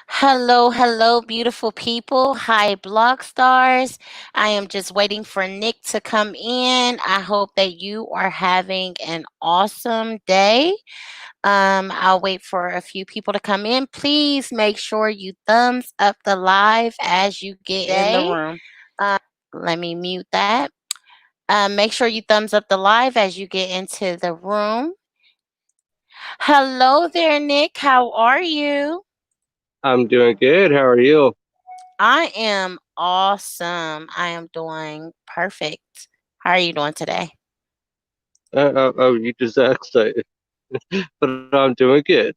Hello, hello, beautiful people. Hi, blog stars. I am just waiting for Nick to come in. I hope that you are having an awesome day. I'll wait for a few people to come in. Please make sure you thumbs up the live as you get in the room. Let me mute that. Make sure you thumbs up the live as you get into the room. Hello there, Nick. How are you? I'm doing good. How are you? I am awesome. I am doing perfect. How are you doing today? You just asked, but I'm doing good.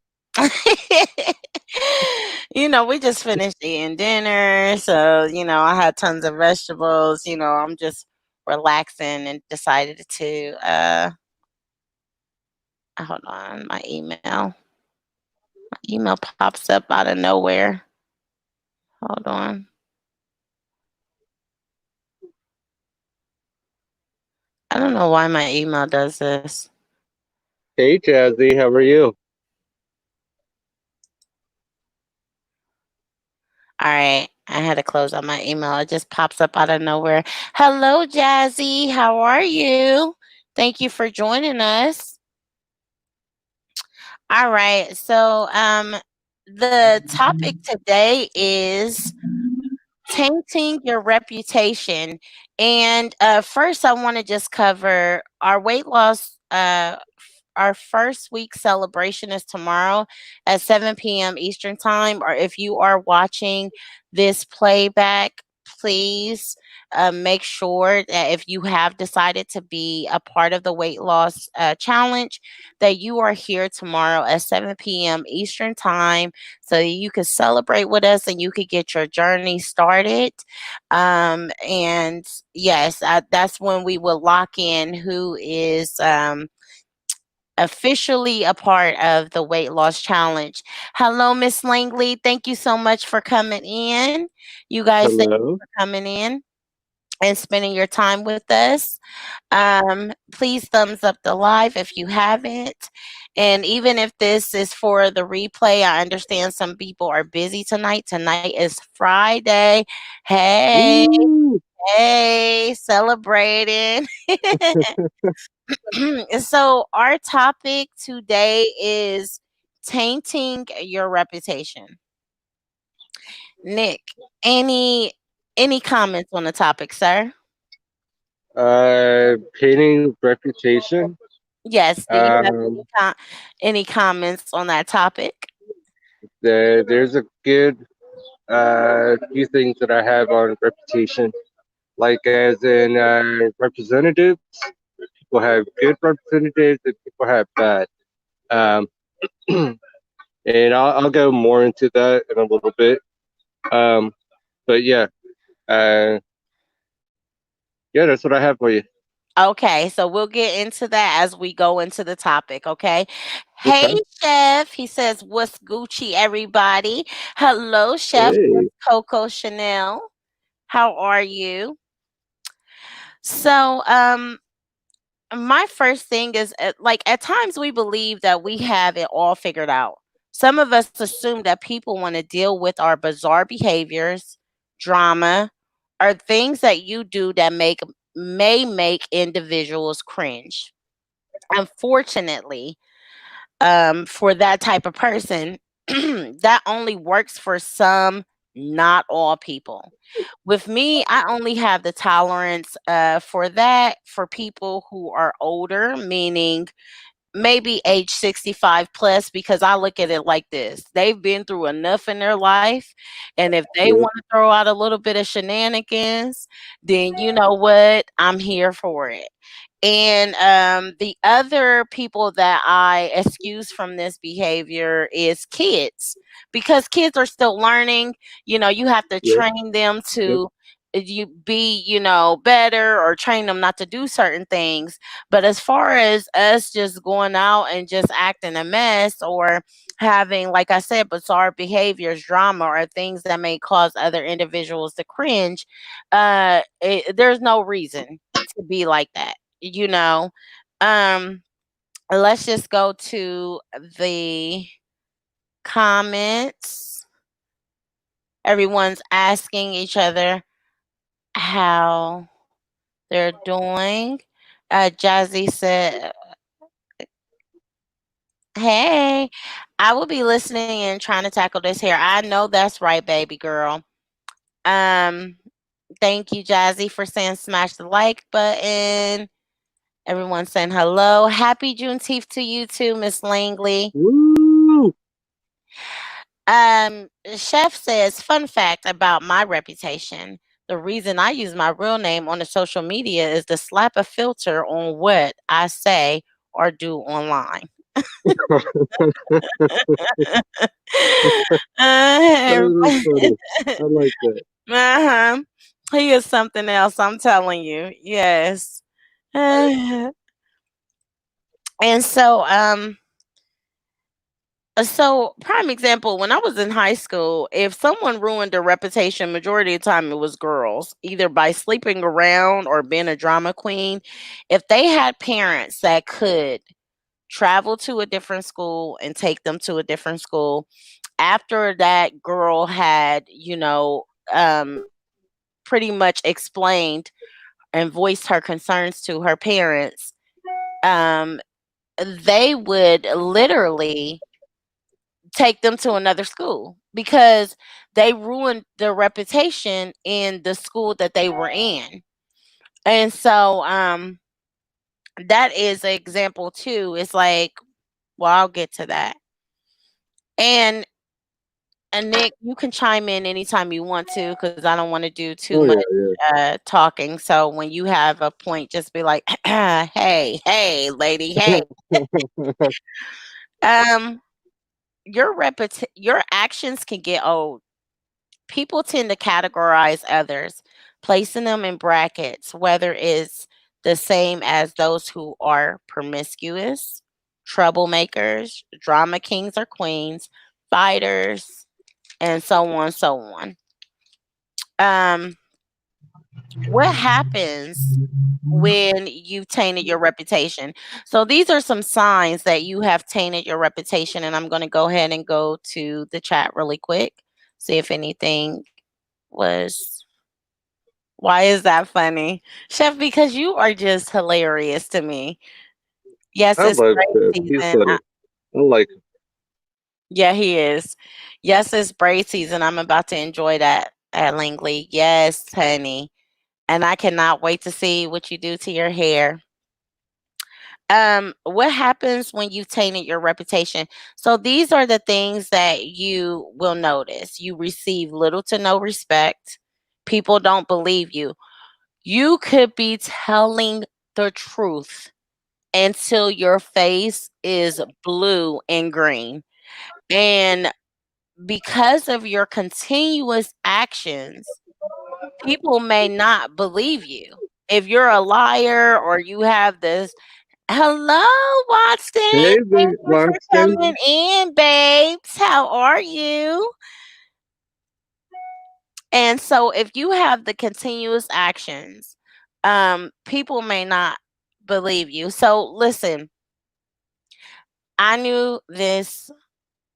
We just finished eating dinner. So, I had tons of vegetables. I'm just relaxing and decided to, hold on, my email. My email pops up out of nowhere. Hold on. I don't know why my email does this. Hey, Jazzy, how are you? All right. I had to close out my email. It just pops up out of nowhere. Hello, Jazzy. How are you? Thank you for joining us. All right. So, the topic today is tainting your reputation. And first, I want to just cover our weight loss. Our first week celebration is tomorrow at 7 p.m. Eastern Time. Or if you are watching this playback, please make sure that if you have decided to be a part of the weight loss challenge, that you are here tomorrow at 7 p.m. Eastern Time so that you can celebrate with us and you could get your journey started. And yes, that's when we will lock in who is officially a part of the weight loss challenge. Hello, Miss Langley. Thank you so much for coming in. You guys, thank you Hello. for coming in and spending your time with us. Please thumbs up the live if you haven't. And even if this is for the replay, I understand some people are busy tonight. Tonight is Friday. Hey, Woo! hey, celebrating. So, our topic today is tainting your reputation. Nick, any any comments on the topic, sir? Painting reputation. Yes, do you have Um, any comments on that topic? there's a good few things that I have on reputation, like as in representatives. People have good representatives and people have bad. Um, and I'll go more into that in a little bit. Um, but uh, yeah, that's what I have for you. Okay, so we'll get into that as we go into the topic, okay? Hey, Okay. Chef. He says, "What's Gucci, everybody?" Hello, Chef. Hey. What's Coco Chanel? How are you? So, my first thing is like at times we believe that we have it all figured out. Some of us assume that people want to deal with our bizarre behaviors, drama, or things that you do that may make individuals cringe. Unfortunately, for that type of person, that only works for some, not all people. With me, I only have the tolerance for that for people who are older, meaning maybe age 65 plus, because I look at it like this: they've been through enough in their life. And if they Yep. want to throw out a little bit of shenanigans, then you know what? I'm here for it. And the other people that I excuse from this behavior is kids, because kids are still learning. You have to Yep. train them Yep. to you be, better, or train them not to do certain things. But as far as us just going out and just acting a mess, or having, like I said, bizarre behaviors, drama, or things that may cause other individuals to cringe, there's no reason to be like that you know um let's just go to the comments. Everyone's asking each other how they're doing. Jazzy said, "Hey, I will be listening and trying to tackle this here. I know that's right, baby girl. Um, thank you, Jazzy, for saying smash the like button. Everyone saying hello. Happy Juneteenth to you too, Miss Langley. Woo! Chef says, fun fact about my reputation. The reason I use my real name on the social media is to slap a filter on what I say or do online." That is Everybody. funny. I like that. Uh-huh. He is something else, I'm telling you. Yes. And so prime example, when I was in high school, if someone ruined their reputation, majority of the time it was girls, either by sleeping around or being a drama queen. If they had parents that could travel to a different school and take them to a different school, after that girl had, pretty much explained and voiced her concerns to her parents, um, they would literally take them to another school because they ruined their reputation in the school that they were in. And so that is an example too. It's like, well, I'll get to that. And Nick, you can chime in anytime you want to because I don't want to do too Oh much yeah, talking. So when you have a point, just be like, "Hey, hey, lady, hey." yeah. Um, your actions can get old. People tend to categorize others, placing them in brackets, whether it's the same as those who are promiscuous, troublemakers, drama kings or queens, fighters, and so on, so on. Um, what happens when you've tainted your reputation? So these are some signs that you have tainted your reputation, and I'm going to go ahead and go to the chat really quick, see if anything was. Why is that funny, Chef? Because you are just hilarious to me. Yes, I it's love braid that. He's season. funny. I like him. Yeah, he is. Yes, it's braid season. I'm about to enjoy that at Langley. Yes, honey. And I cannot wait to see what you do to your hair. What happens when you've tainted your reputation? So these are the things that you will notice. You receive little to no respect. People don't believe you. You could be telling the truth until your face is blue and green. And because of your continuous actions, people may not believe you. If you're a liar or you have this, hello, Watson. Hey, Thank you for coming Watson. in, babes. How are you? And so if you have the continuous actions, people may not believe you. So listen, I knew this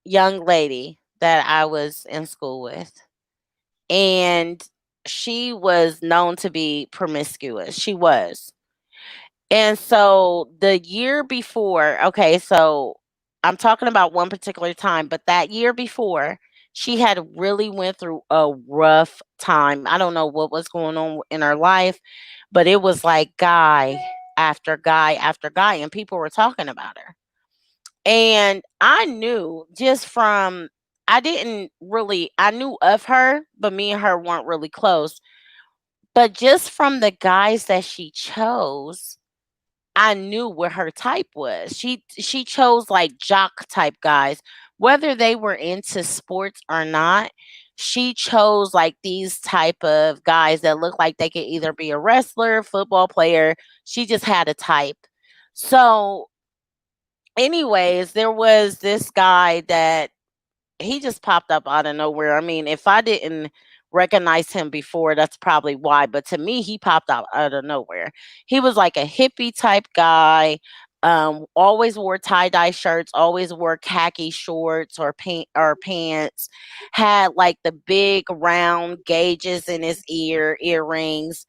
young lady that I was in school with, and she was known to be promiscuous. She was. And so the year before, okay, so I'm talking about one particular time, but that year before, she had really went through a rough time. I don't know what was going on in her life, but it was like guy after guy after guy, and people were talking about her. And I knew just from, I didn't really, I knew of her, but me and her weren't really close. But just from the guys that she chose, I knew what her type was. She chose like jock type guys, whether they were into sports or not. She chose like these type of guys that look like they could either be a wrestler, football player. She just had a type. So, anyways, there was this guy that he just popped up out of nowhere. I mean, if I didn't recognize him before, that's probably why. But to me, he popped out of nowhere. He was like a hippie type guy. Always wore tie-dye shirts, always wore khaki shorts or pants, had like the big round gauges in his earrings,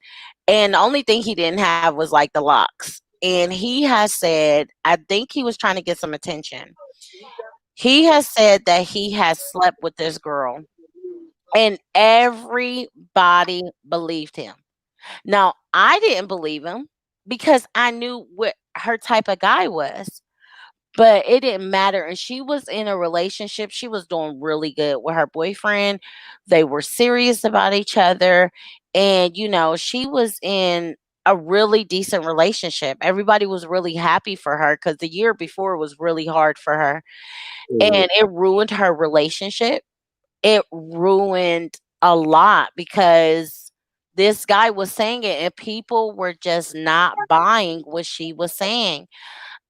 and the only thing he didn't have was like the locks. And he has said, I think he was trying to get some attention. He has said that he has slept with this girl, and everybody believed him. Now, I didn't believe him because I knew what her type of guy was, but it didn't matter. And she was in a relationship. She was doing really good with her boyfriend. They were serious about each other. And, she was in a really decent relationship. Everybody was really happy for her because the year before was really hard for her. Mhm. And it ruined her relationship. It ruined a lot because this guy was saying it and people were just not buying what she was saying.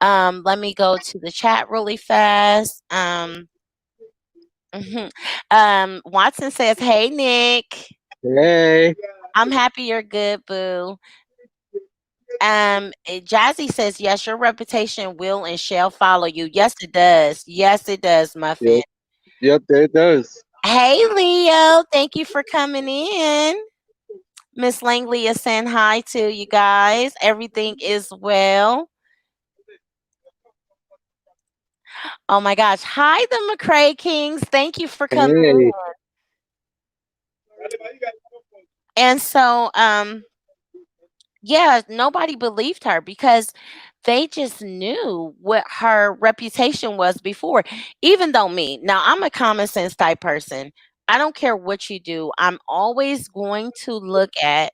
Let me go to the chat really fast. Mhm. Watson says, "Hey Nick, Hey. I'm happy you're good, boo." Jazzy says, "Yes, your reputation will and shall follow you." Yes, it does. Yes, it does, Muffin. Yep. Yep. There it does. Hey Leo, thank you for coming in. Miss Langley is saying hi to you guys. Everything is well. Oh my gosh. Hi, the McCray Kings. Thank you for coming in. Hey. And so, yeah, nobody believed her because they just knew what her reputation was before. Even though now I'm a common sense type person. I don't care what you do. I'm always going to look at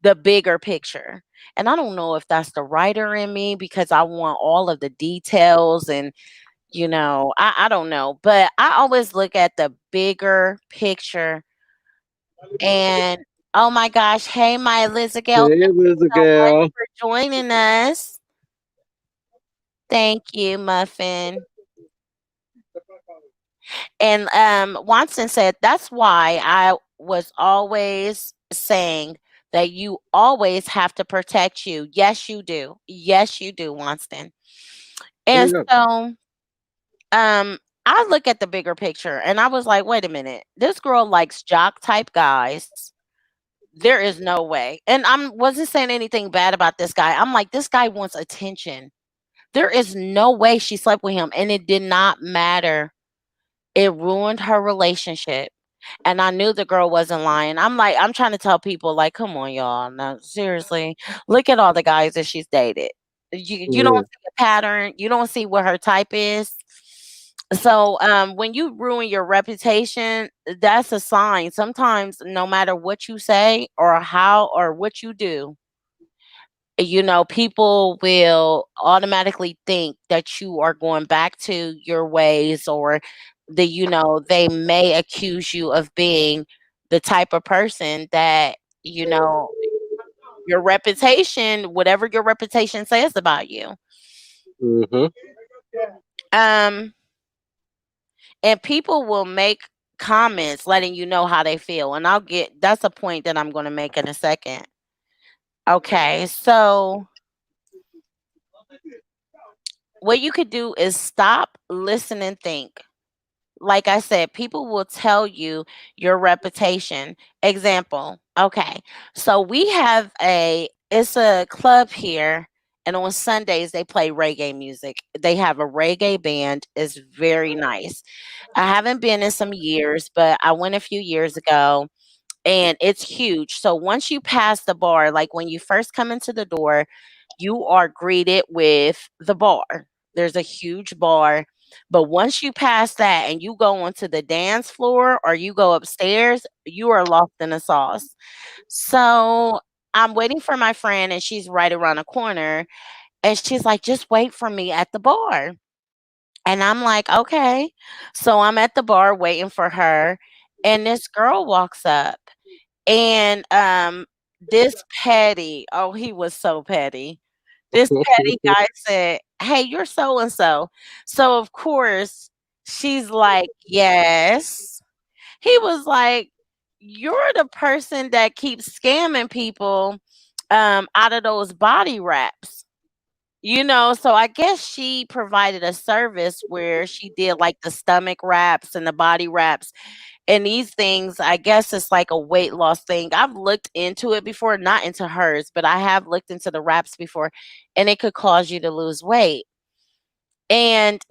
the bigger picture. And I don't know if that's the writer in me because I want all of the details and I don't know. But I always look at the bigger picture. And oh my gosh, hey my Elizabeth, thank Hey, you little so much girl. for joining us. Thank you, Muffin. And Watson said that's why I was always saying that you always have to protect you. Yes, you do. Yes, you do, Watson. Oh And yeah. so I look at the bigger picture and I was like, wait a minute, this girl likes jock type guys. There is no way. And I wasn't saying anything bad about this guy. I'm like, this guy wants attention. There is no way she slept with him. And it did not matter. It ruined her relationship. And I knew the girl wasn't lying. I'm like, I'm trying to tell people, like, come on, y'all. No, seriously. Look at all the guys that she's dated. You don't Yeah. see a pattern. You don't see what her type is. So when you ruin your reputation, that's a sign. Sometimes no matter what you say or how or what you do, people will automatically think that you are going back to your ways or they may accuse you of being the type of person that, you know, your reputation, whatever your reputation says about you. Mhm. Um and people will make comments letting you know how they feel, and that's a point that I'm going to make in a second. Okay, so what you could do is stop, listen, and think. Like I said, people will tell you your reputation. Example, okay, so we have it's a club here, and on Sundays they play reggae music. They have a reggae band. It's very nice. I haven't been in some years, but I went a few years ago and it's huge. So once you pass the bar, like when you first come into the door, you are greeted with the bar. There's a huge bar. But once you pass that and you go onto the dance floor or you go upstairs, you are lost in the sauce. So I'm waiting for my friend and she's right around the corner and she's like, just wait for me at the bar. And I'm like, okay. So I'm at the bar waiting for her. And this girl walks up. And this petty, oh, he was so petty. This petty guy said, "Hey, you're so and so." So of course, she's like, "Yes." He was like, "You're the person that keeps scamming people out of those body wraps." So I guess she provided a service where she did like the stomach wraps and the body wraps. And these things, I guess it's like a weight loss thing. I've looked into it before, not into hers, but I have looked into the wraps before, and it could cause you to lose weight. And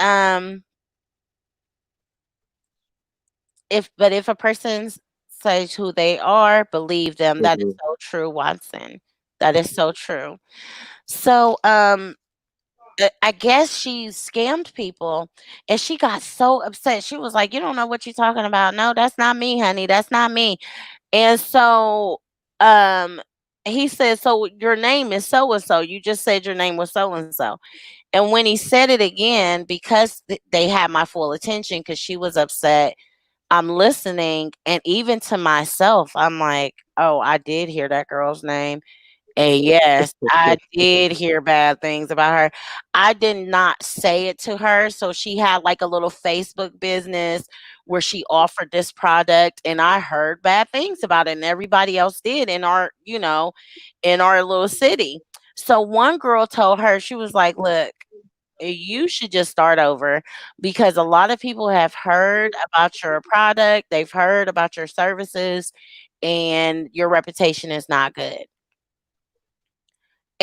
if a person says who they are, believe them. That is Hmm. so true, Watson. That is so true. So I guess she scammed people, and she got so upset. She was like, "You don't know what you're talking about. No, that's not me, honey. That's not me." And so, um, he said, "So your name is so and so. You just said your name was so and so." And when he said it again, because they had my full attention, because she was upset, I'm listening, and even to myself, I'm like, "Oh, I did hear that girl's name." And yes, I did hear bad things about her. I did not say it to her. So she had like a little Facebook business where she offered this product, and I heard bad things about it, and everybody else did in in our little city. So one girl told her, she was like, "Look, you should just start over, because a lot of people have heard about your product, they've heard about your services, and your reputation is not good."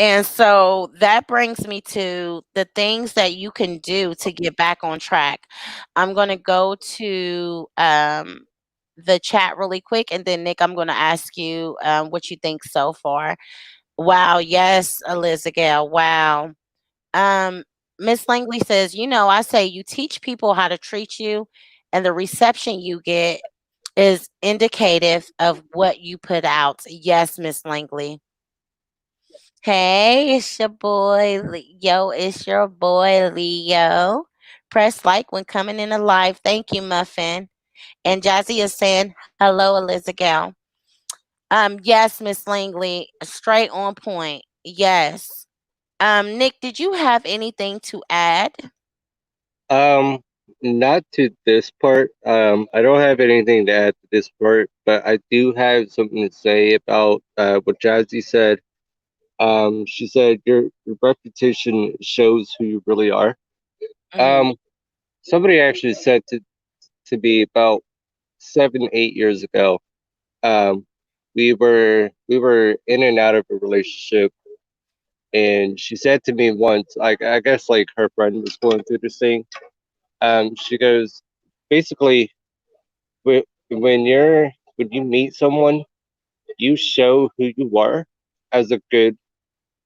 And so that brings me to the things that you can do to get back on track. I'm going to go to the chat really quick. And then, Nick, I'm going to ask you what you think so far. Wow. Yes, Elizabeth. Wow. Um, Miss Langley says, I say you teach people how to treat you, and the reception you get is indicative of what you put out. Yes, Miss Langley. Hey, it's your boy Leo. It's your boy Leo. Press like when coming in a live. Thank you, Muffin. And Jazzy is saying hello, Elizabeth. Yes, Miss Langley, straight on point. Yes. Nick, did you have anything to add? Um, Not to this part. I don't have anything to add to this part, but I do have something to say about what Jazzy said. She said your reputation shows who you really are. Hmm. Um, Somebody actually said to me about 7, 8 years ago. Um, we were in and out of a relationship, and she said to me once, like I guess like her friend was going through this thing. She goes, basically, when you meet someone, you show who you are as a good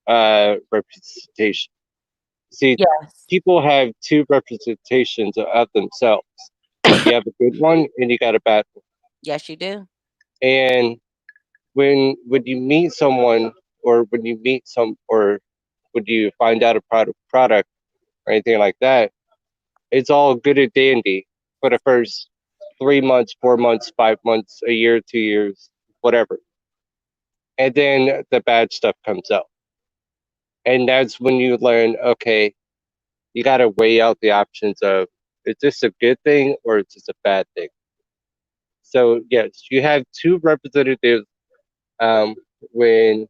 representation. See, Yes. people have two representations of themselves. You have a good one and you got a bad one. Yes, you do. And when you meet someone, or when you meet some, or when you find out a product or anything like that, it's all good and dandy for the first 3 months, 4 months, 5 months, a year, 2 years, whatever. And then the bad stuff comes out. And that's when you learn, okay, you got to weigh out the options of, is this a good thing or is this a bad thing? So, yes, you have two representatives um, when,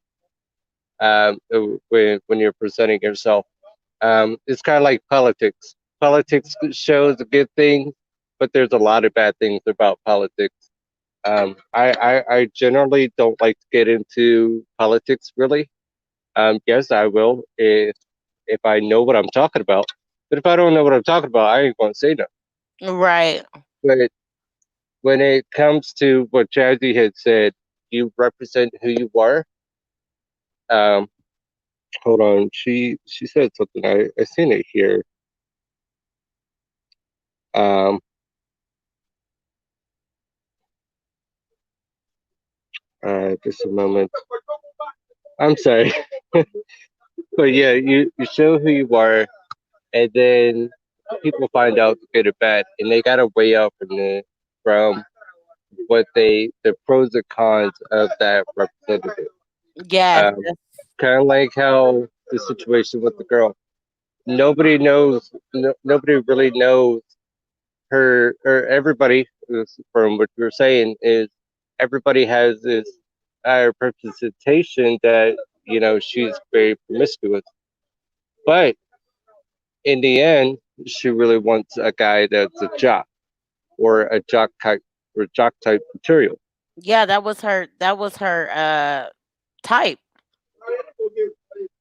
when you're presenting yourself. It's kind of like politics. Politics shows a good thing, but there's a lot of bad things about politics. I generally don't like to get into politics really. Yes, I will if I know what I'm talking about. But if I don't know what I'm talking about, I ain't gonna say no. Right. But when it comes to what Jazzy had said, you represent who you are. Um, Hold on, she said something. I seen it here. Um, just a moment. I'm sorry, but yeah, you show who you are, and then people find out good or bad, and they gotta weigh out from what the pros and cons of that representative. Yes. Um, Kind of like how the situation with the girl. Nobody knows. Nobody really knows her, or everybody. From what you're saying is, everybody has this representation that she's very promiscuous. But in the end, she really wants a guy that's a jock or a jock type material. Yeah, that was her type.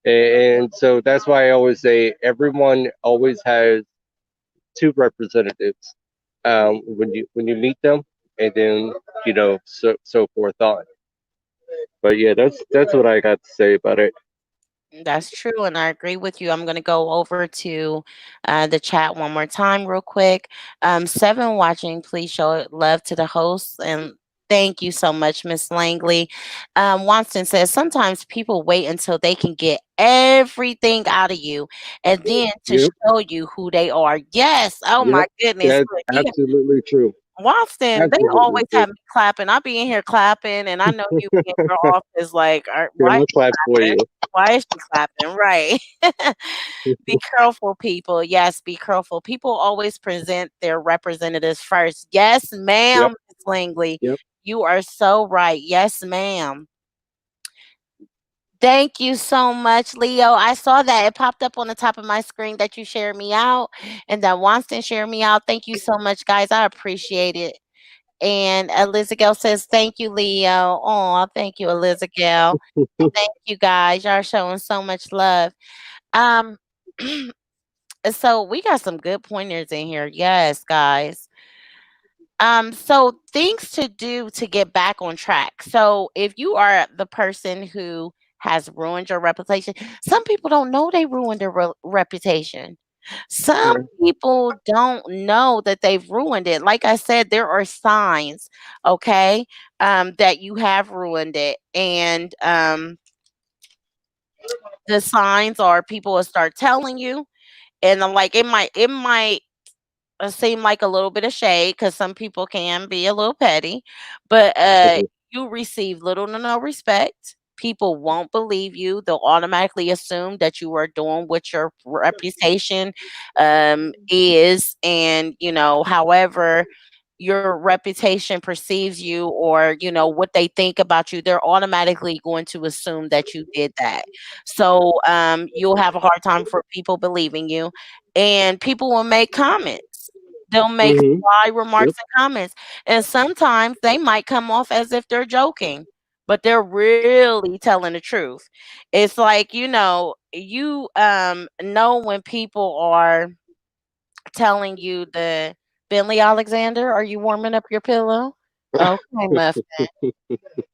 And so that's why I always say everyone always has two representatives when you meet them, and then so forth on. But yeah, that's what I got to say about it. That's true, and I agree with you. I'm going to go over to the chat one more time, real quick. Seven watching, please show love to the hosts and thank you so much, Miss Langley. Watson says sometimes people wait until they can get everything out of you and then to Yep, show you who they are. Yes. Oh yep, my goodness. that's Look, you absolutely true. Watson, they Absolutely always true. have me clapping. I be in here clapping, and I know you be in your office like, Here, why is I'll she clap for clapping? you. Why is she clapping? Right. Be careful, people. Yes, be careful. People always present their representatives first. Yes, Yep, ma'am, Miss Langley. yep. You are so right. Yes, ma'am. Thank you so much, Leo. I saw that it popped up on the top of my screen that you shared me out and that Wanston shared me out. Thank you so much, guys. I appreciate it. And Elizabeth says, "Thank you, Leo." Oh, thank you, Elizabeth. Thank you, guys. Y'all showing so much love. Um, so we got some good pointers in here. Yes, guys. So things to do to get back on track. So if you are the person who has ruined your reputation, some people don't know they ruined their reputation. Some Right. people don't know that they've ruined it. Like I said, there are signs, okay, that you have ruined it. And the signs are people will start telling you, and I'm like, it might seem like a little bit of shade because some people can be a little petty, but Mhm. you receive little to no respect. People won't believe you. They'll automatically assume that you are doing what your reputation is, and however your reputation perceives you, or what they think about you, they're automatically going to assume that you did that. So you'll have a hard time for people believing you, and people will make comments. They'll make Mhm. sly Yep. remarks and comments, and sometimes they might come off as if they're joking, but they're really telling the truth. It's like, you know when people are telling you the Bentley Alexander, are you warming up your pillow? Okay, Muff,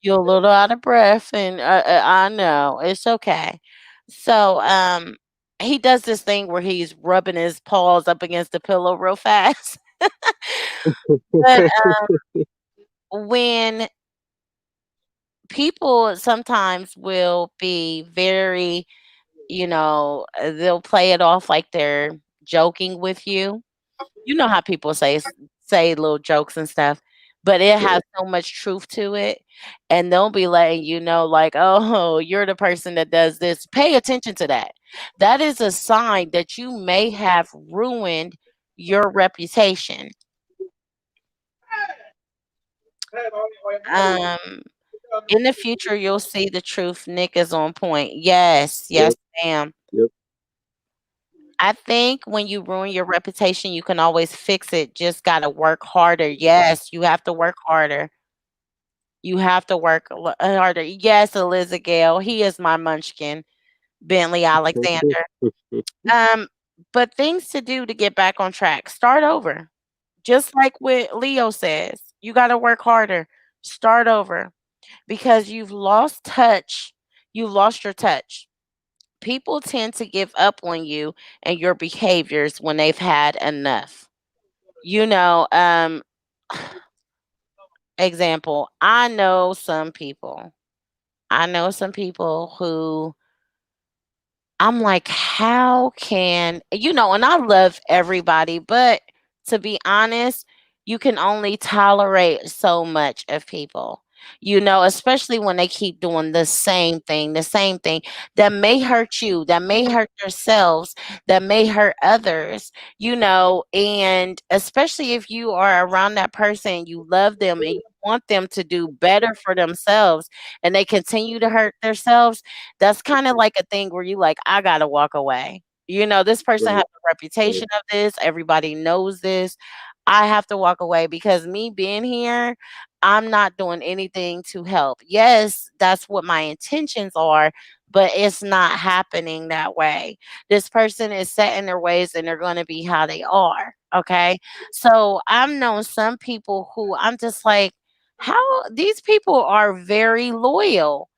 you're a little out of breath, and I know it's okay. So, he does this thing where he's rubbing his paws up against the pillow real fast. But when people sometimes will be very, they'll play it off like they're joking with you. You know how people say little jokes and stuff, but it has Right. so much truth to it, and they'll be letting you know, like, "Oh, you're the person that does this. Pay attention to that." That is a sign that you may have ruined your reputation. Um, in the future, you'll see the truth. Nick is on point. Yes, yes, Yep. ma'am. Yep. I think when you ruin your reputation, you can always fix it. Just gotta work harder. Yes, you have to work harder. You have to work harder. Yes, Eliza Gale, he is my munchkin, Bentley Alexander. Um, but things to do to get back on track. Start over. Just like what Leo says, you got to work harder. Start over because you've lost touch. You've lost your touch. People tend to give up on you and your behaviors when they've had enough. You know, example, I know some people who I'm like, how can and I love everybody, but to be honest, you can only tolerate so much of people. Especially when they keep doing the same thing that may hurt you, that may hurt yourselves, that may hurt others, and especially if you are around that person, you love them and you want them to do better for themselves and they continue to hurt themselves, that's kinda like a thing where you like, "I gotta walk away." This person has Right. a reputation of this. Everybody knows this. I have to walk away because me being here, I'm not doing anything to help. Yes, that's what my intentions are, but it's not happening that way. This person is set in their ways and they're going to be how they are. Okay. So I've known some people who I'm just like, how these people are very loyal.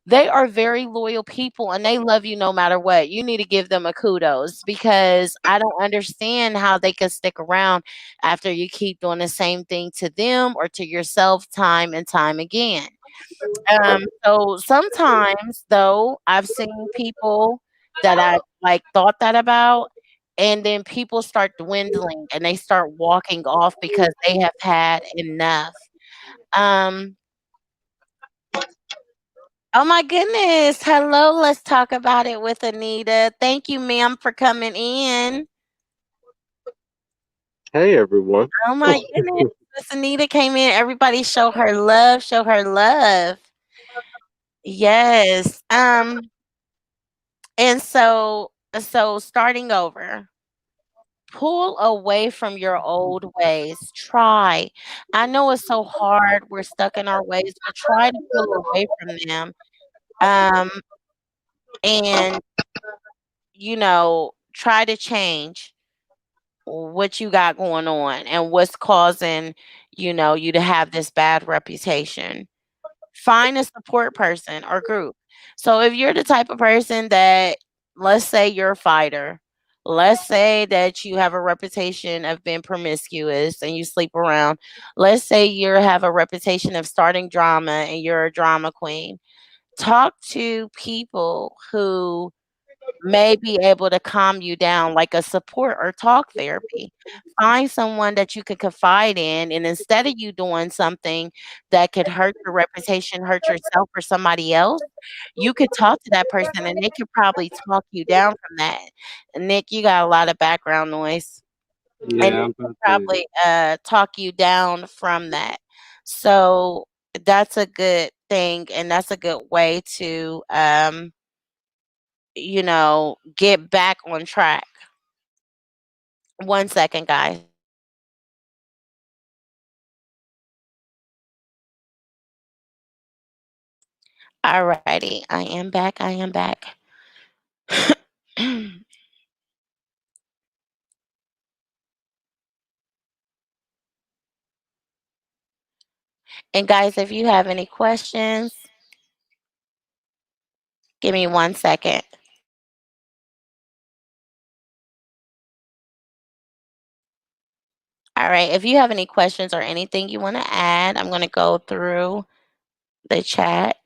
They are very loyal people and they love you no matter what. You need to give them a kudos because I don't understand how they can stick around after you keep doing the same thing to them or to yourself time and time again. So sometimes though, I've seen people that I like thought that about, and then people start dwindling and they start walking off because they have had enough. Um, Oh my goodness. Hello, let's talk about it with Anita. Thank you, ma'am, for coming in. Hey everyone. Oh my goodness. Miss Anita came in. Everybody show her love. Show her love. Yes. And so starting over. Pull away from your old ways. Try. I know it's so hard. We're stuck in our ways, but try to pull away from them. Um, and try to change what you got going on and what's causing, you to have this bad reputation. Find a support person or group. So if you're the type of person that, let's say you're a fighter, let's say that you have a reputation of being promiscuous and you sleep around, let's say you have a reputation of starting drama and you're a drama queen, talk to people who may be able to calm you down, like a support or talk therapy. Find someone that you can confide in, and instead of you doing something that could hurt your reputation, hurt yourself or somebody else, you could talk to that person and they could probably talk you down from that. Nick, you got a lot of background noise. And Yeah, they I'm could about to. probably talk you down from that. So that's a good thing, and that's a good way to get back on track. 1 second, guys. Alrighty, I am back. I am back. And guys, if you have any questions, give me 1 second. All right, if you have any questions or anything you want to add, I'm going to go through the chat.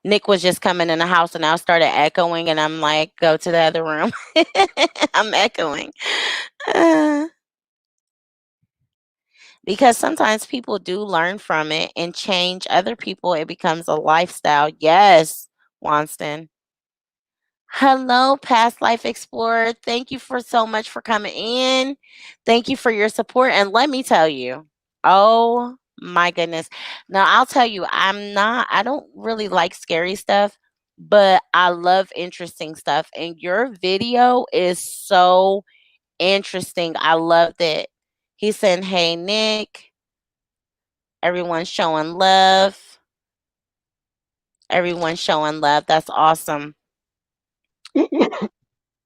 Nick was just coming in the house and I started echoing, and I'm like, go to the other room. I'm echoing. Uh, because sometimes people do learn from it and change other people. It becomes a lifestyle. Yes, Wanston. Hello, Past Life Explorer. Thank you for so much for coming in. Thank you for your support. And let me tell you, oh my goodness. Now, I'll tell you, I don't really like scary stuff, but I love interesting stuff. And your video is so interesting. I loved it. He said, hey, Nick, everyone's showing love. Everyone's showing love. That's awesome.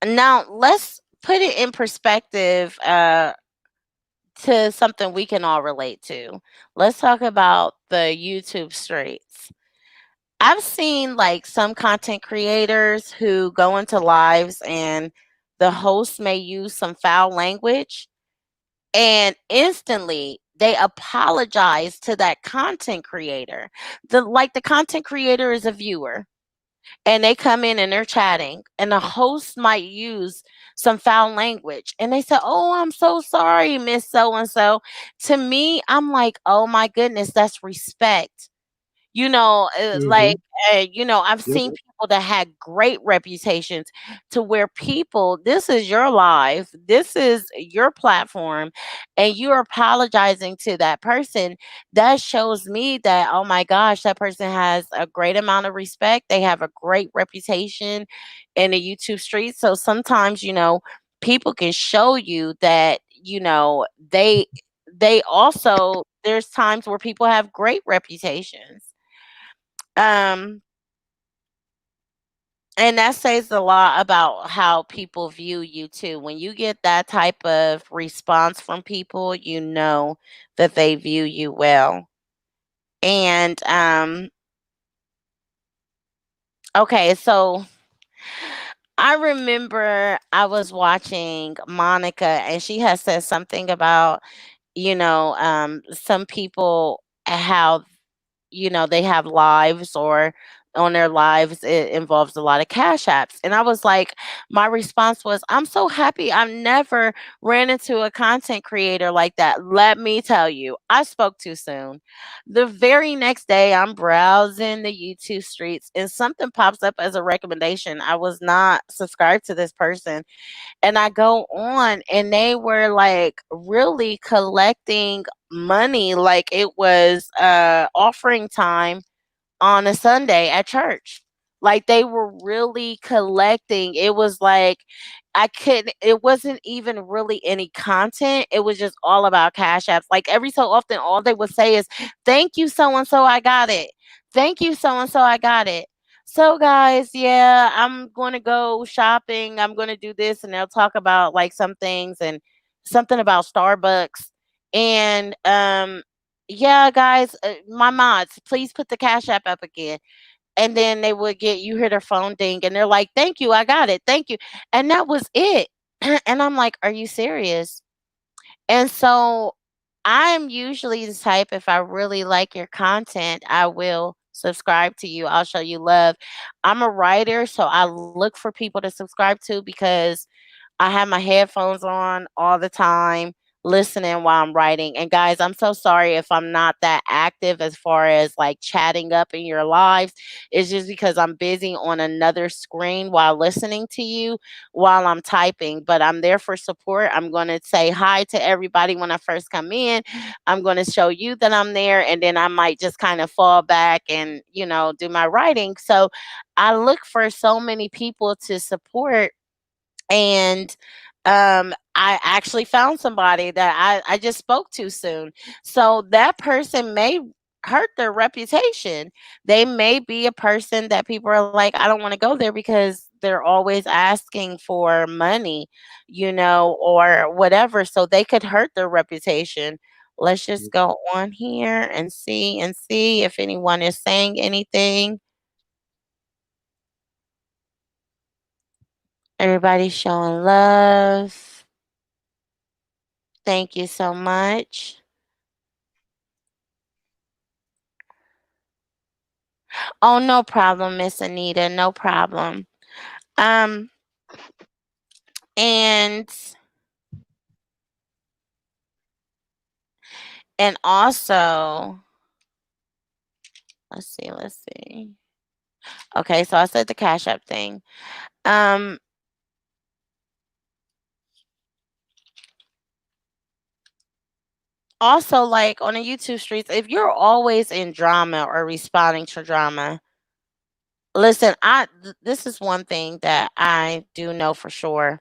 Now, let's put it in perspective to something we can all relate to. Let's talk about the YouTube streets. I've seen like some content creators who go into lives and the host may use some foul language, and instantly they apologize to that content creator. The content creator is a viewer and they come in and they're chatting and the host might use some foul language and they say, oh, I'm so sorry, Miss So and so. To me, I'm like, oh my goodness, that's respect. Like, Mhm. I've Yep. seen people that had great reputations to where people, this is your life, this is your platform, and you're apologizing to that person. That shows me that, oh my gosh, that person has a great amount of respect. They have a great reputation in the YouTube streets. So sometimes, people can show you that, they also, there's times where people have great reputations. Um, and that says a lot about how people view you too. When you get that type of response from people, you know that they view you well. And okay, so I remember I was watching Monica and she has said something about, some people, how they have lives, or on their lives it involves a lot of cash apps. And I was like, my response was, I'm so happy I've never ran into a content creator like that. Let me tell you, I spoke too soon. The very next day, I'm browsing the YouTube streets and something pops up as a recommendation. I was not subscribed to this person, and I go on and they were like really collecting money like it was offering time on a Sunday at church. Like they were really collecting. It was like it wasn't even really any content. It was just all about cash apps. Like every so often, all they would say is, thank you, so and so, I got it. Thank you, so and so, I got it. So, guys, yeah, I'm going to go shopping. I'm going to do this. And they'll talk about like some things and something about Starbucks. And, yeah, guys, my mods, please put the Cash App up again. And then they would you hear their phone ding, and they're like, thank you, I got it, thank you. And that was it. And I'm like, are you serious? And so I'm usually the type, if I really like your content, I will subscribe to you. I'll show you love. I'm a writer, so I look for people to subscribe to because I have my headphones on all the time, listening while I'm writing. And guys, I'm so sorry if I'm not that active as far as like chatting up in your lives. It's just because I'm busy on another screen while listening to you while I'm typing. But I'm there for support. I'm going to say hi to everybody when I first come in. I'm going to show you that I'm there. And then I might just kind of fall back and, do my writing. So I look for so many people to support, and I actually found somebody that I just spoke too soon. So that person may hurt their reputation. They may be a person that people are like, I don't want to go there because they're always asking for money, or whatever. So they could hurt their reputation. Let's just go on here and see if anyone is saying anything. Everybody's showing love. Thank you so much. Oh, no problem, Miss Anita. No problem. Um, and also, let's see. Okay, so I said the Cash App thing. Um, Also, like on the YouTube streets, if you're always in drama or responding to drama, listen, this is one thing that I do know for sure.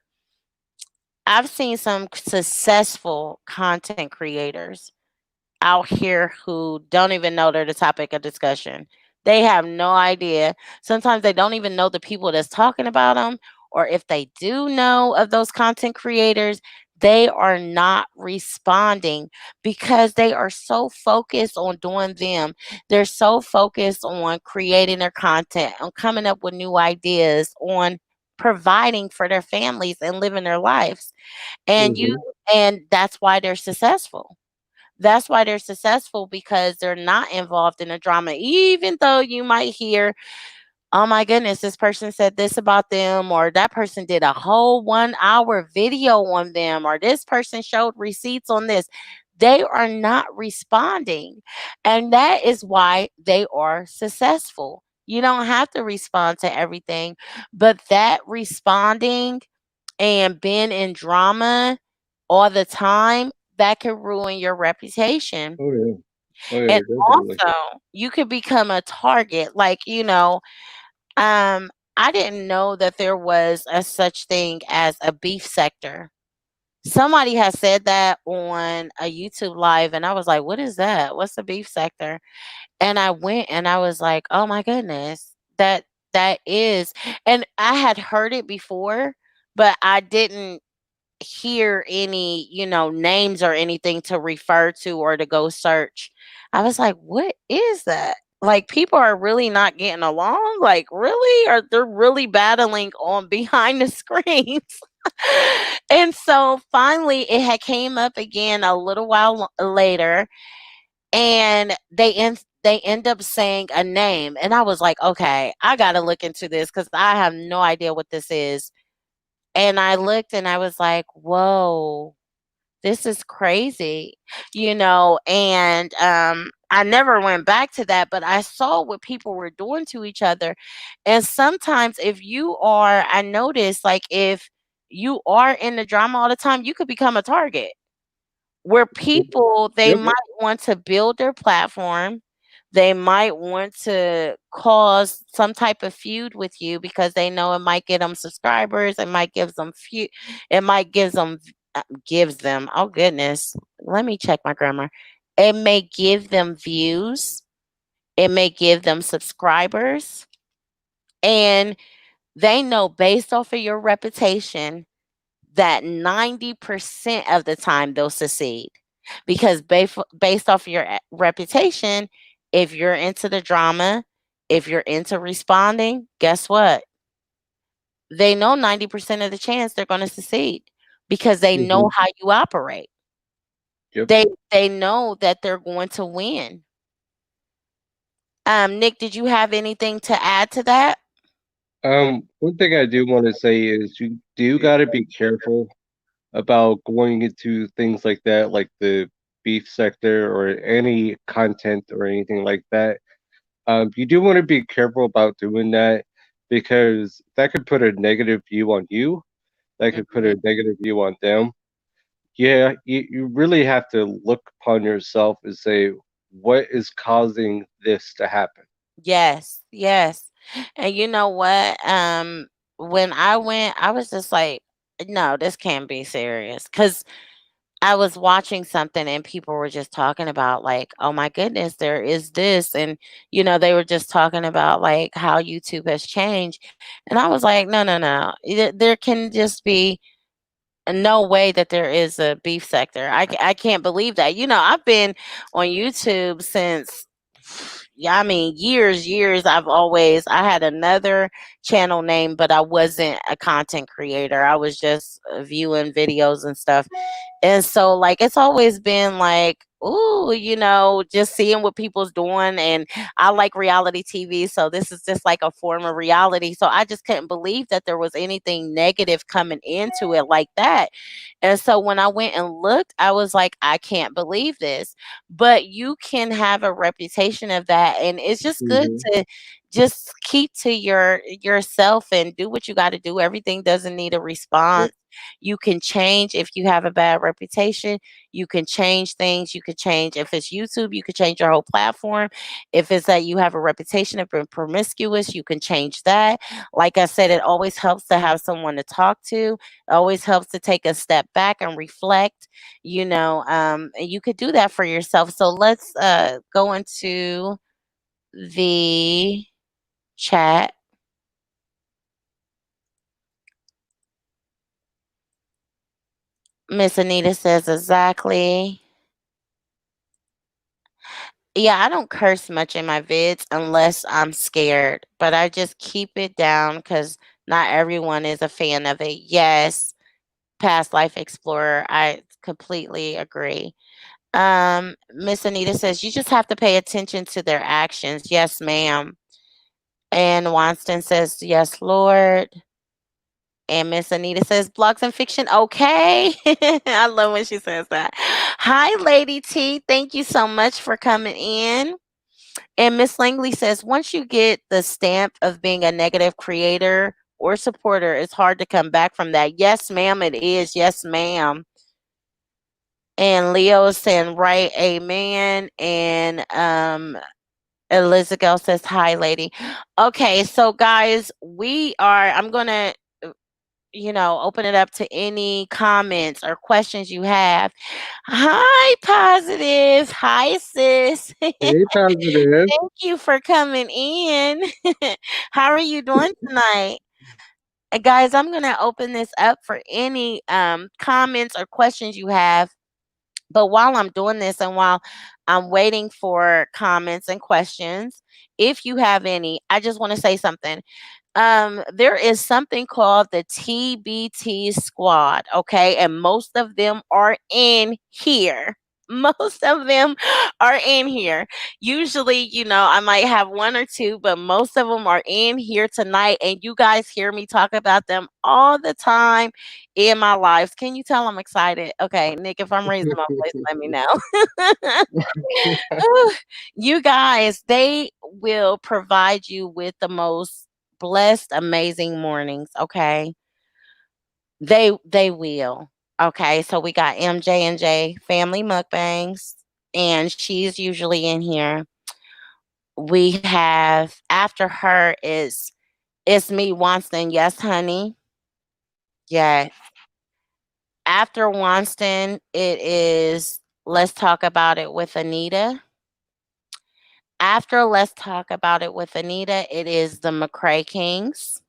I've seen some successful content creators out here who don't even know they're the topic of discussion. They have no idea. Sometimes they don't even know the people that's talking about them, or if they do know of those content creators, they are not responding because they are so focused on doing them. They're so focused on creating their content, on coming up with new ideas, on providing for their families and living their lives. And you Mhm. and that's why they're successful. That's why they're successful, because they're not involved in a drama. Even though you might hear, oh my goodness, this person said this about them, or that person did a whole 1 hour video on them, or this person showed receipts on this. they are not responding. And that is why they are successful. You don't have to respond to everything, but that responding and being in drama all the time, that could ruin your reputation. Oh yeah. Oh yeah, And definitely. also, you could become a target. Like, I didn't know that there was a such thing as a beef sector. Somebody has said that on a YouTube live, and I was like, "What is that? What's the beef sector?" And I went and I was like, "Oh my goodness, that is." And I had heard it before, but I didn't hear any, names or anything to refer to or to go search. I was like, "What is that?" Like, people are really not getting along? Like, really? Or they're really battling on behind the screens? And so finally it had came up again a little while later, and they end up saying a name, and I was like, "Okay, I got to look into this cuz I have no idea what this is." And I looked and I was like, "Whoa, this is crazy." And I never went back to that, but I saw what people were doing to each other. And sometimes if you are, I noticed, like, if you are in the drama all the time, you could become a target where people, they Yep. might want to build their platform. They might want to cause some type of feud with you because they know it might get them subscribers. It might give them few. It might gives them. Oh goodness, let me check my grammar. It may give them views. It may give them subscribers, and they know based off of your reputation that 90% of the time they'll succeed because based off your reputation, if you're into the drama, if you're into responding, guess what? They know 90% of the chance they're going to succeed because they Hmm. know how you operate. Yep. They know that they're going to win. Nick, did you have anything to add to that? One thing I do want to say is you do got to be careful about going into things like that, like the beef sector or any content or anything like that. You do want to be careful about doing that because that could put a negative view on you. That could put Mhm. a negative view on them. Yeah, you really have to look upon yourself and say, what is causing this to happen? Yes, yes. And you know what? When I went, I was just like, no, this can't be serious. Cause I was watching something and people were just talking about, like, oh my goodness, there is this. And, they were just talking about like how YouTube has changed. And I was like, no, no, no. There can just be no way that there is a beef sector. I can't believe that. I've been on YouTube since, yeah, I mean, years. I had another channel name, but I wasn't a content creator. I was just viewing videos and stuff. And so, like, it's always been like, ooh, just seeing what people's doing. And I like reality TV. So this is just like a form of reality. So I just couldn't believe that there was anything negative coming into it like that. And so when I went and looked, I was like, I can't believe this. But you can have a reputation of that. And it's just good Hmm. to just keep to yourself and do what you got to do. Everything doesn't need a Yep. response. You can change if you have a bad reputation. You can change things. You could change if it's YouTube, you could change your whole platform. If it's that you have a reputation of being promiscuous, you can change that. Like I said, it always helps to have someone to talk to. It always helps to take a step back and reflect, and you could do that for yourself. So let's go into the chat. Miss Anita says exactly. Yeah, I don't curse much in my vids unless I'm scared, but I just keep it down because not everyone is a fan of it. Yes, Past Life Explorer, I completely agree. Miss Anita says you just have to pay attention to their actions. Yes, ma'am. And Wanston says, yes, Lord. And Miss Anita says, blogs and fiction, okay. I love when she says that. Hi, Lady T. Thank you so much for coming in. And Miss Langley says, once you get the stamp of being a negative creator or supporter, it's hard to come back from that. Yes, ma'am, it is. Yes, ma'am. And Leo is saying, right, amen. And Elizabeth says, hi, lady. Okay, so guys, I'm going to open it up to any comments or questions you have. Hi, Positive. Hi, sis. Hey, positive. Thank you for coming in. How are you doing tonight? Guys, I'm going to open this up for any comments or questions you have. But while I'm doing this and while I'm waiting for comments and questions, if you have any, I just want to say something. There is something called the TBT Squad, okay? And most of them are in here. Most of them are in here. Usually, I might have one or two, but most of them are in here tonight. And you guys hear me talk about them all the time in my lives. Can you tell I'm excited? Okay, Nick, if I'm raising my voice, let me know. You guys, they will provide you with the most blessed, amazing mornings. Okay, they will. Okay, so we got MJ Family Mukbangs, and she's usually in here. We have after her is it's me, Wanston. Yes, honey. Yeah. After Wanston, it is Let's Talk About It with Anita. After Let's Talk About It with Anita, it is the McCrae Kings.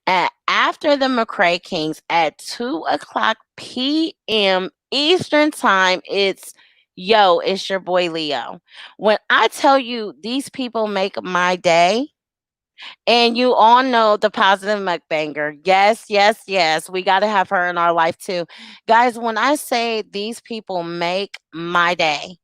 And after the McCrae Kings at 2 o'clock p.m. Eastern Time, it's your boy Leo. When I tell you these people make my day, and you all know the positive mukbanger. Yes, yes, yes. We got to have her in our life too. Guys, when I say these people make my day,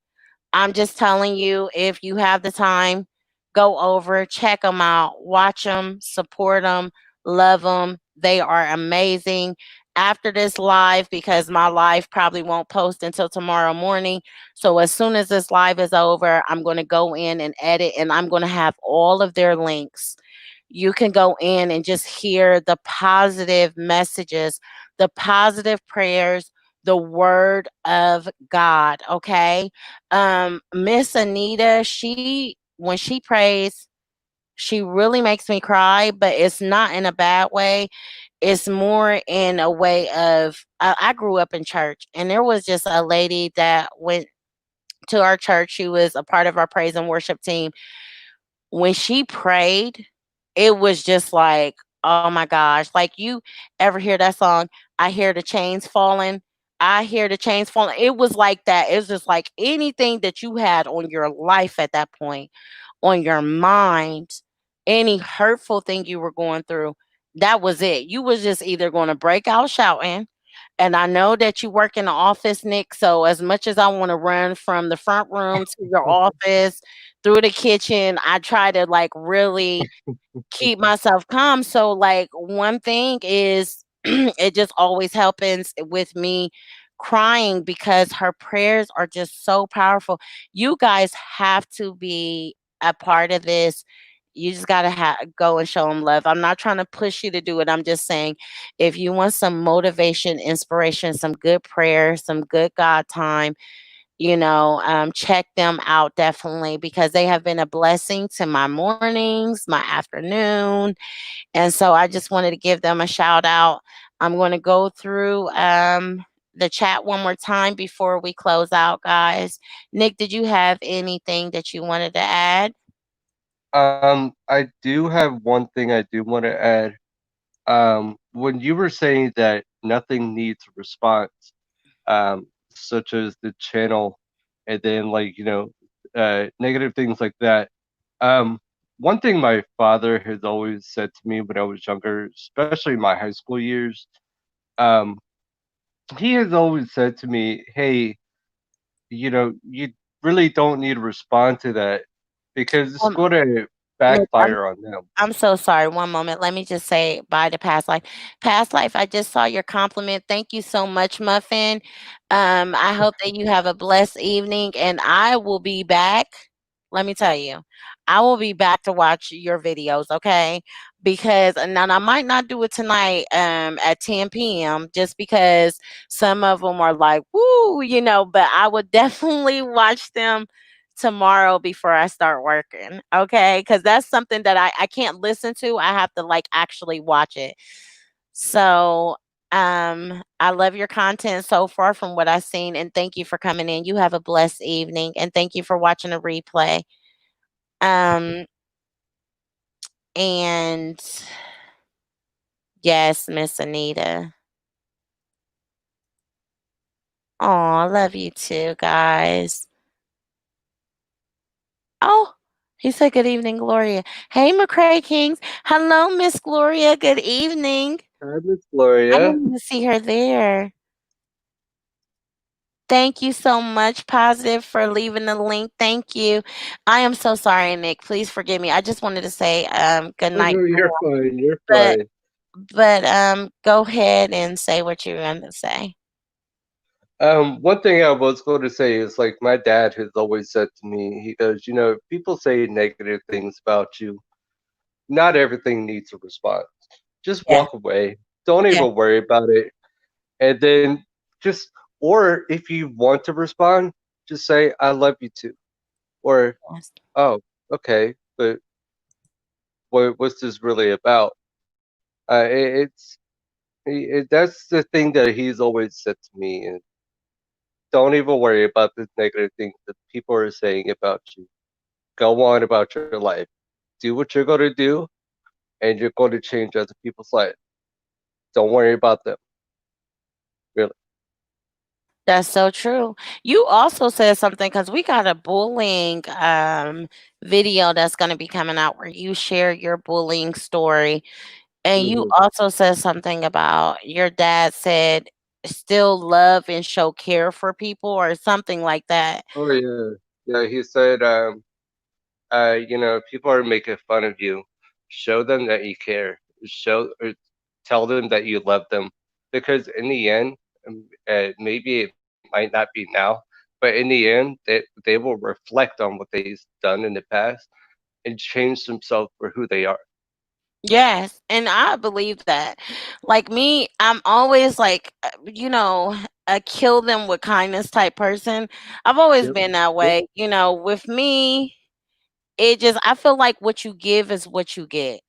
I'm just telling you, if you have the time, go over, check them out, watch them, support them, love them. They are amazing. After this live, because my live probably won't post until tomorrow morning. So as soon as this live is over, I'm going to go in and edit, and I'm going to have all of their links. You can go in and just hear the positive messages, the positive prayers, the word of God. Okay. Miss Anita, she when she prays, she really makes me cry, but it's not in a bad way. It's more in a way of I grew up in church, and there was just a lady that went to our church. She was a part of our praise and worship team. When she prayed, it was just like, oh my gosh. Like, you ever hear that song, I hear the chains falling? I hear the chains falling. It was like that. It was just like anything that you had on your life at that point, on your mind, any hurtful thing you were going through, that was it. You was just either going to break out shouting. And I know that you work in the office, Nick. So as much as I want to run from the front room to your office, through the kitchen, I try to like really keep myself calm. So like one thing is it just always happens with me crying because her prayers are just so powerful. You guys have to be a part of this. You just got to go and show them love. I'm not trying to push you to do it. I'm just saying, if you want some motivation, inspiration, some good prayer, some good God time, check them out definitely, because they have been a blessing to my mornings, my afternoon. And so I just wanted to give them a shout out. I'm going to go through the chat one more time before we close out, guys. Nick, did you have anything that you wanted to add? I do have one thing I do want to add. When you were saying that nothing needs a response, such as the channel, and then like negative things like that. Um, One thing my father has always said to me when I was younger, especially in my high school years, um, he has always said to me, "Hey, you really don't need to respond to that because it's Um, going to Nick, backfire on them. I'm so sorry. One moment. Let me just say bye to past life. Past life, I just saw your compliment. Thank you so much, Muffin. I hope that you have a blessed evening, and I will be back. Let me tell you, I will be back to watch your videos, okay? Because and now I might not do it tonight at 10 p.m. just because some of them are like, woo, but I would definitely watch them tomorrow before I start working. Okay. Because that's something that I can't listen to. I have to like actually watch it. So I love your content so far from what I've seen. And thank you for coming in. You have a blessed evening. And thank you for watching a replay. Um and yes, Miss Anita. Oh, I love you too, guys. Oh, he said good evening, Gloria. Hey, McCray Kings. Hello, Miss Gloria. Good evening. Hi, Miss I Gloria. didn't even see her there. Thank you so much, Positive, for leaving the link. Thank you. I am so sorry, Nick. Please forgive me. I just wanted to say good Oh night. no, you're fine. You're But fine. go ahead and say what you're going to say. One thing I was going to say is like my dad has always said to me, he goes, people say negative things about you. Not everything needs a response. Just Yeah. walk away. Don't Yeah. even worry about it. And then just, or if you want to respond, just say, I love you too. Or, Yes. oh, okay, but what's this really about? That's the thing that he's always said to me. And don't even worry about the negative things that people are saying about you. Go on about your life. Do what you're going to do, and you're going to change other people's life. Don't worry about them. Really. That's so true. You also said something because we got a bullying video that's going to be coming out where you share your bullying story. And you Hmm. also said something about your dad said still love and show care for people or something like that. Oh yeah, yeah. He said, people are making fun of you. Show them that you care. Tell them that you love them, because in the end, maybe it might not be now, but in the end, they will reflect on what they've done in the past and change themselves for who they are. Yes, and I believe that. Like me, I'm always like, a kill them with kindness type person. I've always Yep. been that Yep. way. With me, I feel like what you give is what you get.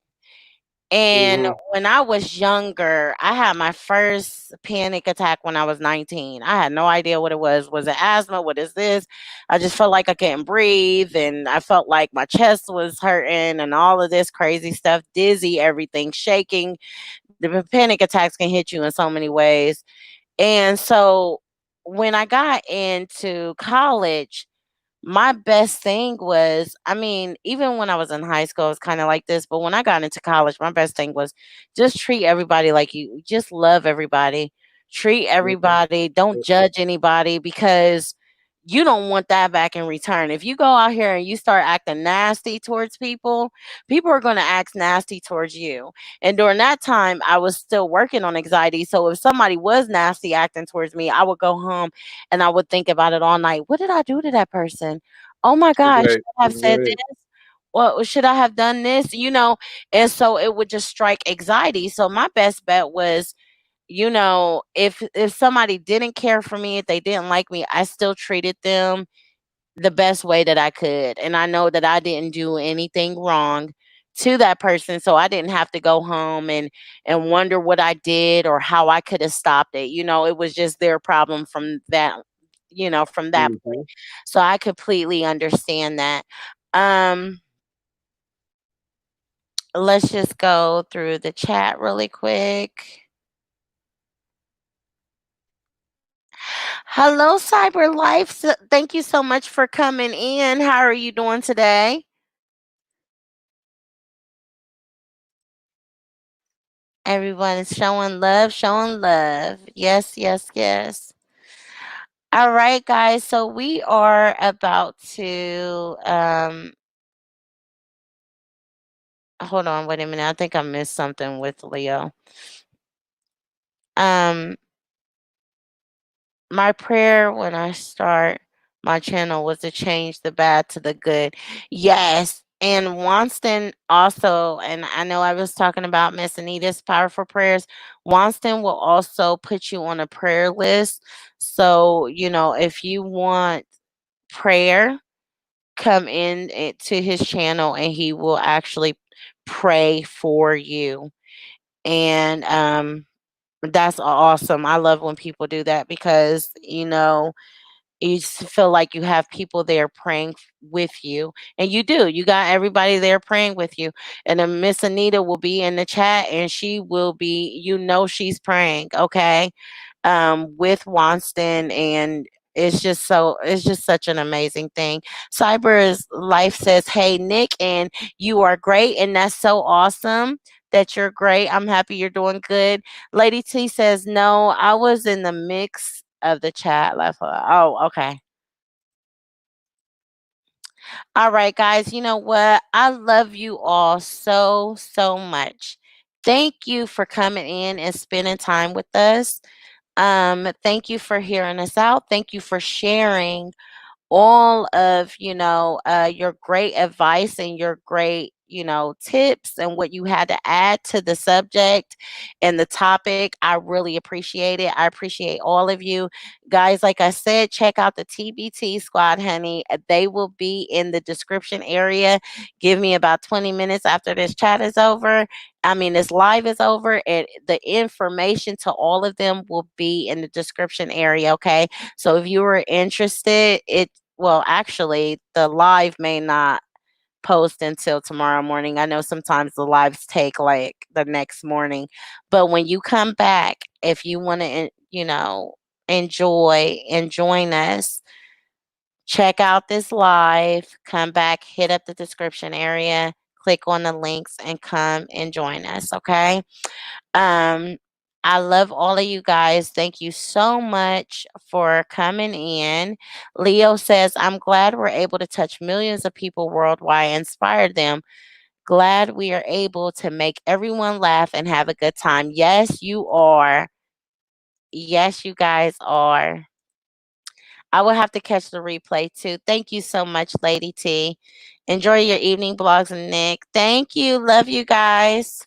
And Hmm. when I was younger, I had my first panic attack when I was 19. I had no idea what it was. Was it asthma? What is this? I just felt like I couldn't breathe and I felt like my chest was hurting and all of this crazy stuff, dizzy, everything shaking. The panic attacks can hit you in so many ways. And so when I got into college, my best thing was, I mean, even when I was in high school, it was kind of like this. But when I got into college, my best thing was just treat everybody like you, just love everybody, treat Yep. everybody, don't Yep. judge anybody because you don't want that back in return. If you go out here and you start acting nasty towards people, people are going to act nasty towards you. And during that time, I was still working on anxiety. So if somebody was nasty acting towards me, I would go home and I would think about it all night. What did I do to that person? Oh my gosh, should Right. I have said Right. this? What should I have done this? And so it would just strike anxiety. So my best bet was, if somebody didn't care for me, if they didn't like me, I still treated them the best way that I could. And I know that I didn't do anything wrong to that person. So I didn't have to go home and wonder what I did or how I could have stopped it. It was just their problem from that point. Hmm. So I completely understand that. Um, let's just go through the chat really quick. Hello, Cyber Life. Thank you so much for coming in. How are you doing today? Everyone is showing love, showing love. Yes, yes, yes. All right, guys. So we are about to hold on, wait a minute. I think I missed something with Leo. Um, my prayer when I start my channel was to change the bad to the good. Yes. And Wanston also, and I know I was talking about Miss Anita's powerful prayers. Wanston will also put you on a prayer list. So, if you want prayer, come in to his channel and he will actually pray for you. And that's awesome. I love when people do that because, you feel like you have people there praying with you, and you do. You got everybody there praying with you, and then Miss Anita will be in the chat, and she will be. She's praying. Okay, with Wanston, and it's just such an amazing thing. Cyber's Life says, "Hey Nick, and you are great, and that's so awesome." That you're great. I'm happy you're doing good. Lady T says, no, I was in the mix of the chat left. Oh, okay. All right, guys. You know what? I love you all so, so much. Thank you for coming in and spending time with us. Thank you for hearing us out. Thank you for sharing all of your great advice and your great tips and what you had to add to the subject and the topic. I really appreciate it. I appreciate all of you guys. Like I said, check out the TBT Squad, honey. They will be in the description area. Give me about 20 minutes after this chat is over. I mean, this live is over, and the information to all of them will be in the description area. Okay, so if you were interested, well, actually, the live may not post until tomorrow morning. I know sometimes the lives take like the next morning, but when you come back, if you want to, enjoy and join us, check out this live, come back, hit up the description area, click on the links, and come and join us. Okay. Um, I love all of you guys. Thank you so much for coming in. Leo says, I'm glad we're able to touch millions of people worldwide, inspire them. Glad we are able to make everyone laugh and have a good time. Yes, you are. Yes, you guys are. I will have to catch the replay too. Thank you so much, Lady T. Enjoy your evening blogs, Nick. Thank you. Love you guys.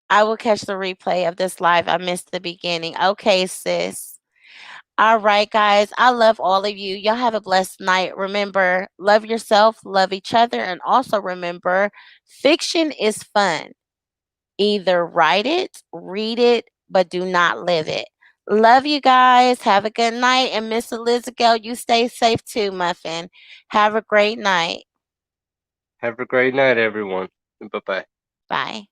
I will catch the replay of this live. I missed the beginning. Okay, sis. All right, guys. I love all of you. Y'all have a blessed night. Remember, love yourself, love each other, and also remember, fiction is fun. Either write it, read it, but do not live it. Love you guys. Have a good night. And Miss Elizabeth, you stay safe too, Muffin. Have a great night. Have a great night, everyone. Bye bye. Bye.